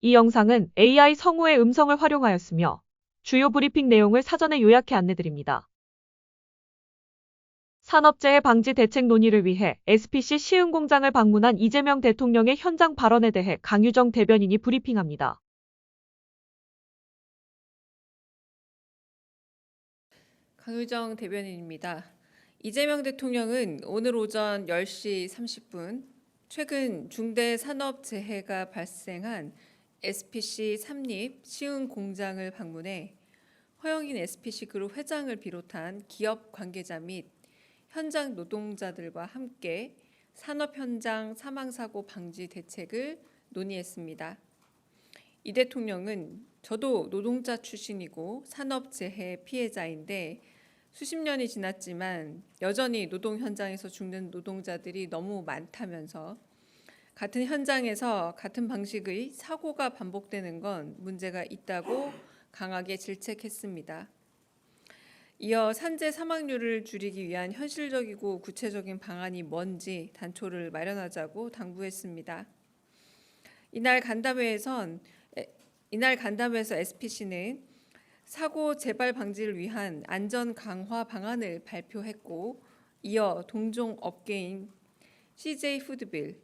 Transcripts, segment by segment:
이 영상은 AI 성우의 음성을 활용하였으며 주요 브리핑 내용을 사전에 요약해 안내드립니다. 산업재해 방지 대책 논의를 위해 SPC 시흥공장을 방문한 이재명 대통령의 현장 발언에 대해 강유정 대변인이 브리핑합니다. 강유정 대변인입니다. 이재명 대통령은 오늘 오전 10시 30분 최근 중대 산업재해가 발생한 SPC 삼립 시흥 공장을 방문해 허영인 SPC 그룹 회장을 비롯한 기업 관계자 및 현장 노동자들과 함께 산업 현장 사망사고 방지 대책을 논의했습니다. 이 대통령은 저도 노동자 출신이고 산업재해 피해자인데 수십 년이 지났지만 여전히 노동 현장에서 죽는 노동자들이 너무 많다면서 같은 현장에서 같은 방식의 사고가 반복되는 건 문제가 있다고 강하게 질책했습니다. 이어 산재 사망률을 줄이기 위한 현실적이고 구체적인 방안이 뭔지 단초를 마련하자고 당부했습니다. 이날 간담회에서 SPC는 사고 재발 방지를 위한 안전 강화 방안을 발표했고, 이어 동종 업계인 CJ 푸드빌,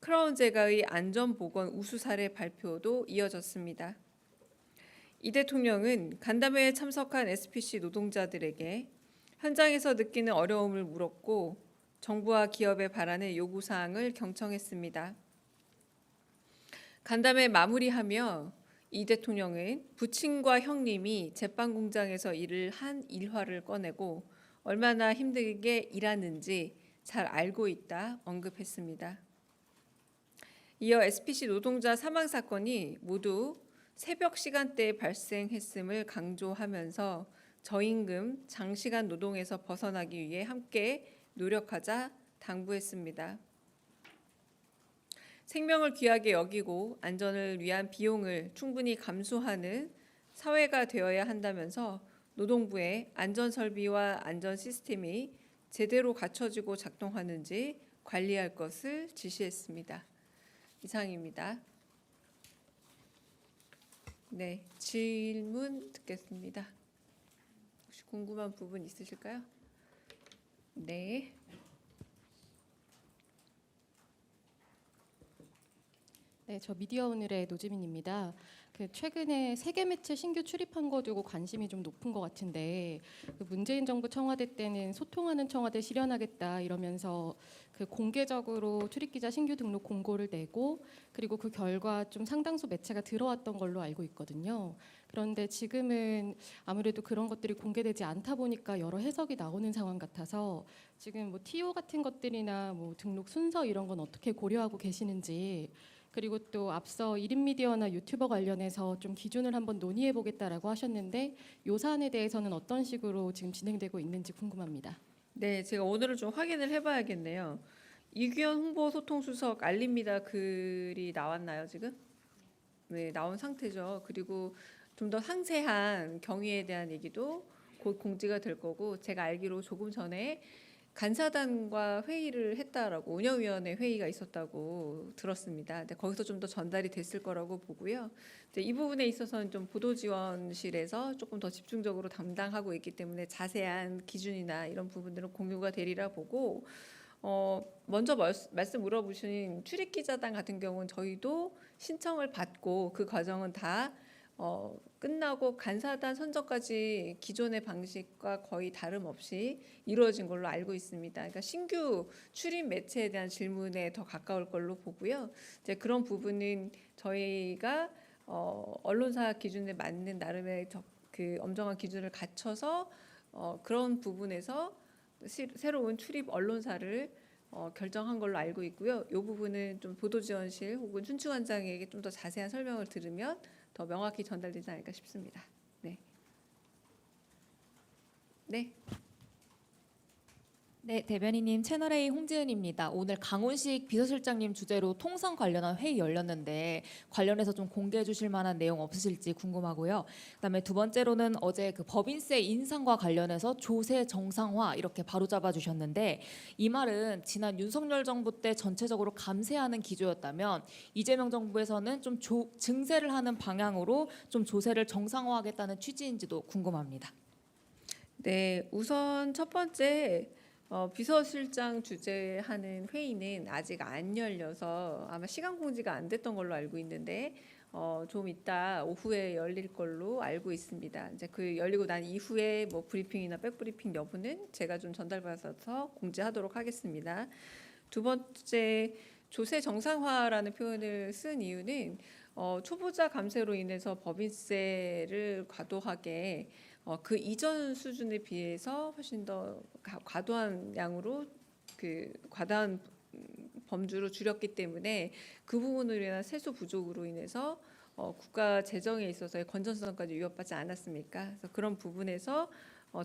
크라운 제가의 안전보건 우수 사례 발표도 이어졌습니다. 이 대통령은 간담회에 참석한 SPC 노동자들에게 현장에서 느끼는 어려움을 물었고 정부와 기업에 바라는 요구사항을 경청했습니다. 간담회 마무리하며 이 대통령은 부친과 형님이 제빵 공장에서 일을 한 일화를 꺼내고 얼마나 힘들게 일하는지 잘 알고 있다 언급했습니다. 이어 SPC 노동자 사망 사건이 모두 새벽 시간대에 발생했음을 강조하면서 저임금, 장시간 노동에서 벗어나기 위해 함께 노력하자 당부했습니다. 생명을 귀하게 여기고 안전을 위한 비용을 충분히 감수하는 사회가 되어야 한다면서 노동부의 안전설비와 안전 시스템이 제대로 갖춰지고 작동하는지 관리할 것을 지시했습니다. 이상입니다. 네, 질문 듣겠습니다. 혹시 궁금한 부분 있으실까요? 네. 네, 저 미디어오늘의 노지민입니다. 최근에 세계 매체 신규 출입한 거 두고 관심이 좀 높은 것 같은데 문재인 정부 청와대 때는 소통하는 청와대 실현하겠다 이러면서 공개적으로 출입기자 신규 등록 공고를 내고 그리고 그 결과 좀 상당수 매체가 들어왔던 걸로 알고 있거든요. 그런데 지금은 아무래도 그런 것들이 공개되지 않다 보니까 여러 해석이 나오는 상황 같아서 지금 뭐 TO 같은 것들이나 뭐 등록 순서 이런 건 어떻게 고려하고 계시는지, 그리고 또 앞서 1인 미디어나 유튜버 관련해서 좀 기준을 한번 논의해 보겠다라고 하셨는데 이 사안에 대해서는 어떤 식으로 지금 진행되고 있는지 궁금합니다. 네, 제가 오늘은 좀 확인을 해봐야겠네요. 이규현 홍보소통수석 알립니다 글이 나왔나요, 지금? 네, 나온 상태죠. 그리고 좀 더 상세한 경위에 대한 얘기도 곧 공지가 될 거고, 제가 알기로 조금 전에 간사단과 회의를 했다라고, 운영위원회 회의가 있었다고 들었습니다. 근데 거기서 좀 더 전달이 됐을 거라고 보고요. 이 부분에 있어서는 좀 보도지원실에서 조금 더 집중적으로 담당하고 있기 때문에 자세한 기준이나 이런 부분들은 공유가 되리라 보고, 먼저 말씀 물어보신 출입기자단 같은 경우는 저희도 신청을 받고 그 과정은 다 끝나고 간사단 선정까지 기존의 방식과 거의 다름없이 이루어진 걸로 알고 있습니다. 그러니까 신규 출입 매체에 대한 질문에 더 가까울 걸로 보고요. 이제 그런 부분은 저희가 언론사 기준에 맞는 나름의 그 엄정한 기준을 갖춰서 그런 부분에서 새로운 출입 언론사를 결정한 걸로 알고 있고요. 이 부분은 좀 보도지원실 혹은 춘추관장에게 좀 더 자세한 설명을 들으면 더 명확히 전달되지 않을까 싶습니다. 네. 네. 네, 대변인님 채널A 홍지은입니다. 오늘 강훈식 비서실장님 주재로 통상 관련한 회의 열렸는데 관련해서 좀 공개해 주실 만한 내용 없으실지 궁금하고요. 그다음에 두 번째로는 어제 그 법인세 인상과 관련해서 조세 정상화 이렇게 바로잡아 주셨는데 이 말은 지난 윤석열 정부 때 전체적으로 감세하는 기조였다면 이재명 정부에서는 좀 증세를 하는 방향으로 좀 조세를 정상화하겠다는 취지인지도 궁금합니다. 네, 우선 첫 번째 비서실장 주재하는 회의는 아직 안 열려서 아마 시간 공지가 안 됐던 걸로 알고 있는데 좀 이따 오후에 열릴 걸로 알고 있습니다. 이제 그 열리고 난 이후에 뭐 브리핑이나 백브리핑 여부는 제가 좀 전달받아서 공지하도록 하겠습니다. 두 번째, 조세 정상화라는 표현을 쓴 이유는 초보자 감세로 인해서 법인세를 과도하게 그 이전 수준에 비해서 훨씬 더 과도한 양으로 그 과다한 범주로 줄였기 때문에 그 부분으로 인한 세수 부족으로 인해서 국가 재정에 있어서의 건전성까지 위협받지 않았습니까? 그래서 그런 부분에서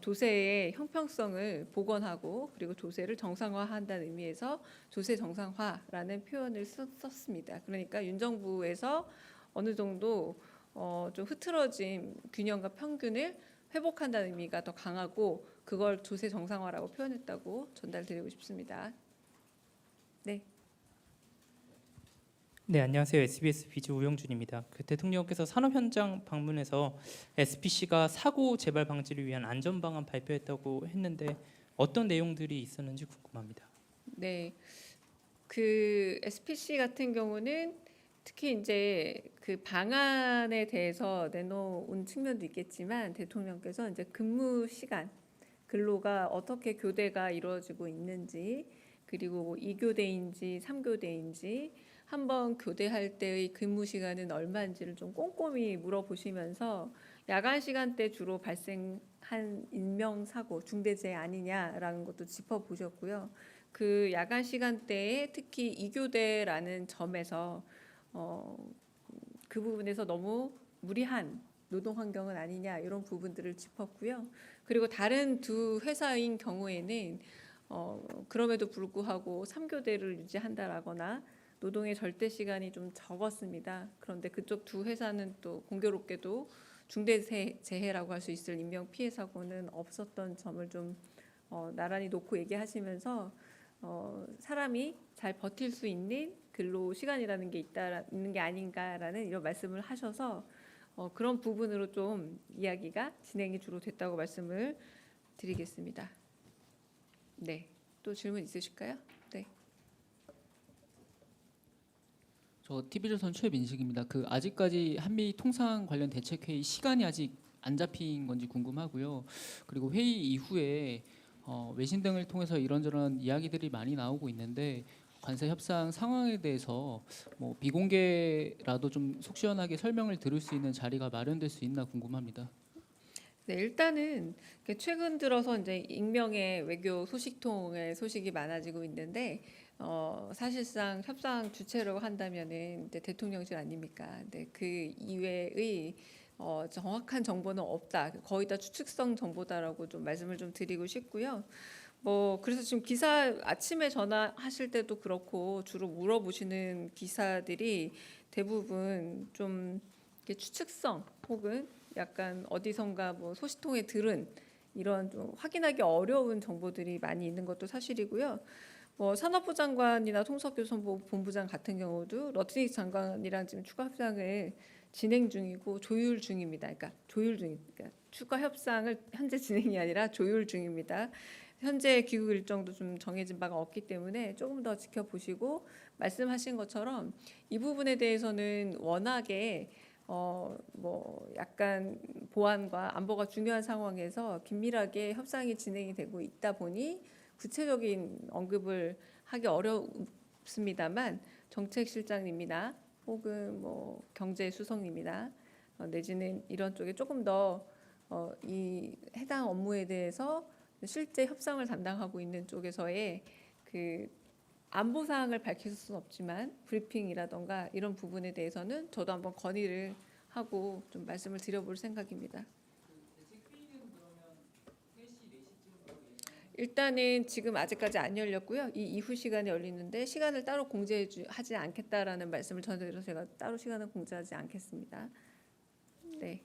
조세의 형평성을 복원하고 그리고 조세를 정상화한다는 의미에서 조세 정상화라는 표현을 썼습니다. 그러니까 윤 정부에서 어느 정도 좀 흐트러진 균형과 평균을 회복한다는 의미가 더 강하고 그걸 조세 정상화라고 표현했다고 전달드리고 싶습니다. 네. 네, 안녕하세요. SBS 비즈 우영준입니다. 그 대통령께서 산업 현장 방문해서 SPC가 사고 재발 방지를 위한 안전 방안 발표했다고 했는데 어떤 내용들이 있었는지 궁금합니다. 네. 그 SPC 같은 경우는 특히 이제 그 방안에 대해서 내놓은 측면도 있겠지만 대통령께서 이제 근무 시간 근로가 어떻게 교대가 이루어지고 있는지 그리고 뭐 2교대인지 3교대인지 한번 교대할 때의 근무 시간은 얼마인지를 좀 꼼꼼히 물어보시면서 야간 시간대 주로 발생한 인명사고 중대재해 아니냐라는 것도 짚어보셨고요. 그 야간 시간대에 특히 2교대라는 점에서 그 부분에서 너무 무리한 노동 환경은 아니냐 이런 부분들을 짚었고요. 그리고 다른 두 회사인 경우에는 그럼에도 불구하고 3교대를 유지한다라거나 노동의 절대 시간이 좀 적었습니다. 그런데 그쪽 두 회사는 또 공교롭게도 중대재해라고 할 수 있을 인명 피해 사고는 없었던 점을 좀 나란히 놓고 얘기하시면서 사람이 잘 버틸 수 있는 근로 시간이라는 게 있는 게 아닌가라는 이런 말씀을 하셔서 그런 부분으로 좀 이야기가 진행이 주로 됐다고 말씀을 드리겠습니다. 네, 또 질문 있으실까요? 네. 저 TV조선 최민식입니다. 그 아직까지 한미 통상 관련 대책회의 시간이 아직 안 잡힌 건지 궁금하고요. 그리고 회의 이후에 외신 등을 통해서 이런저런 이야기들이 많이 나오고 있는데 관세 협상 상황에 대해서 뭐 비공개라도 좀 속 시원하게 설명을 들을 수 있는 자리가 마련될 수 있나 궁금합니다. 네, 일단은 최근 들어서 이제 익명의 외교 소식통의 소식이 많아지고 있는데 사실상 협상 주체라고 한다면은 이제 대통령실 아닙니까? 근데 그 이외의 정확한 정보는 없다. 거의 다 추측성 정보다라고 좀 말씀을 좀 드리고 싶고요. 뭐 그래서 지금 기사 아침에 전화하실 때도 그렇고 주로 물어보시는 기사들이 대부분 좀 이렇게 추측성 혹은 약간 어디선가 뭐 소식통에 들은 이런 좀 확인하기 어려운 정보들이 많이 있는 것도 사실이고요. 뭐 산업부 장관이나 통솔교섭부 본부장 같은 경우도 러트닉 장관이랑 지금 추가 협상을 진행 중이고 조율 중입니다. 그러니까 추가 협상을 현재 진행이 아니라 조율 중입니다. 현재 귀국 일정도 좀 정해진 바가 없기 때문에 조금 더 지켜보시고 말씀하신 것처럼 이 부분에 대해서는 워낙에 뭐 약간 보안과 안보가 중요한 상황에서 긴밀하게 협상이 진행이 되고 있다 보니 구체적인 언급을 하기 어렵습니다만 정책실장님이나 혹은 뭐 경제수석님이나 내지는 이런 쪽에 조금 더 이 해당 업무에 대해서 실제 협상을 담당하고 있는 쪽에서의 그 안보 사항을 밝힐 수는 없지만 브리핑이라던가 이런 부분에 대해서는 저도 한번 건의를 하고 좀 말씀을 드려볼 생각입니다. 일단은 지금 아직까지 안 열렸고요. 이 이후 시간에 열리는데 시간을 따로 공지하지 않겠다라는 말씀을 전해드려서 제가 따로 시간을 공지하지 않겠습니다. 네.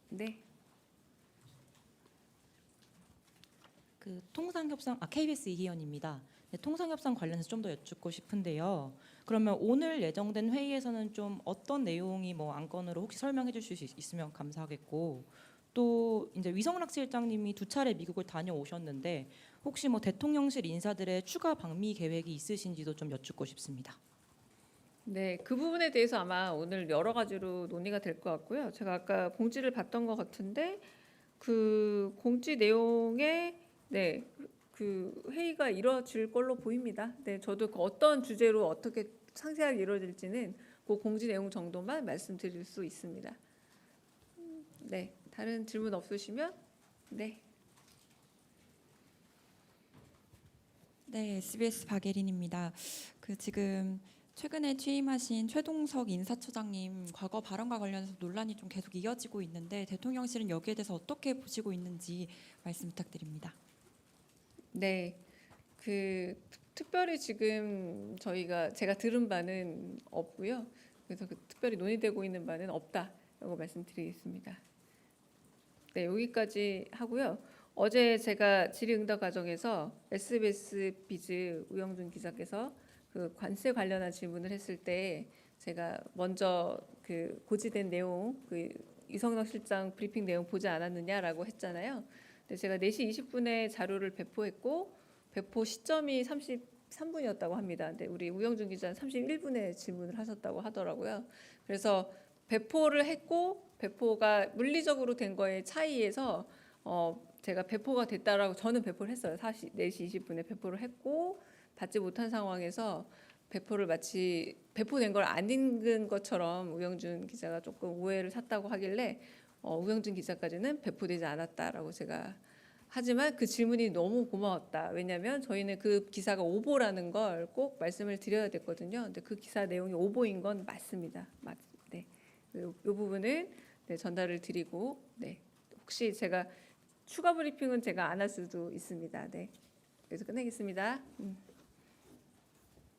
네. 그 통상협상 KBS 이희연입니다. 네, 통상협상 관련해서 좀 더 여쭙고 싶은데요. 그러면 오늘 예정된 회의에서는 좀 어떤 내용이 뭐 안건으로 혹시 설명해 주실 수 있으면 감사하겠고, 또 이제 위성락 실장님이 2차례 미국을 다녀오셨는데 혹시 뭐 대통령실 인사들의 추가 방미 계획이 있으신지도 좀 여쭙고 싶습니다. 네, 그 부분에 대해서 아마 오늘 여러 가지로 논의가 될 것 같고요. 제가 아까 공지를 봤던 것 같은데 그 공지 내용에 네, 그 회의가 이루어질 걸로 보입니다. 네, 저도 그 어떤 주제로 어떻게 상세하게 이루어질지는 그 공지 내용 정도만 말씀드릴 수 있습니다. 네, 다른 질문 없으시면 네. 네, SBS 박예린입니다. 그 지금 최근에 취임하신 최동석 인사처장님 과거 발언과 관련해서 논란이 좀 계속 이어지고 있는데 대통령실은 여기에 대해서 어떻게 보시고 있는지 말씀 부탁드립니다. 네, 그 특별히 지금 제가 들은 바는 없고요. 그래서 그 특별히 논의되고 있는 바는 없다라고 말씀드리겠습니다. 네, 여기까지 하고요. 어제 제가 질의응답 과정에서 SBS 비즈 우영준 기자께서 그 관세 관련한 질문을 했을 때 제가 먼저 그 고지된 내용, 그 이성락 실장 브리핑 내용 보지 않았느냐라고 했잖아요. 근데 제가 4시 20분에 자료를 배포했고 배포 시점이 33분이었다고 합니다. 근데 우리 우영준 기자는 31분에 질문을 하셨다고 하더라고요. 그래서 배포를 했고 배포가 물리적으로 된 거에 차이에서 제가 배포가 됐다라고 저는 배포를 했어요. 4시 20분에 배포를 했고 받지 못한 상황에서 배포를 마치 배포된 걸 안 읽은 것처럼 우영준 기자가 조금 오해를 샀다고 하길래 우영준 기자까지는 배포되지 않았다라고 제가 하지만 그 질문이 너무 고마웠다. 왜냐하면 저희는 그 기사가 오보라는 걸 꼭 말씀을 드려야 됐거든요. 근데 그 기사 내용이 오보인 건 맞습니다. 네, 이 부분은 네, 전달을 드리고 네, 혹시 제가 추가 브리핑은 제가 안 할 수도 있습니다. 네, 그래서 끝내겠습니다.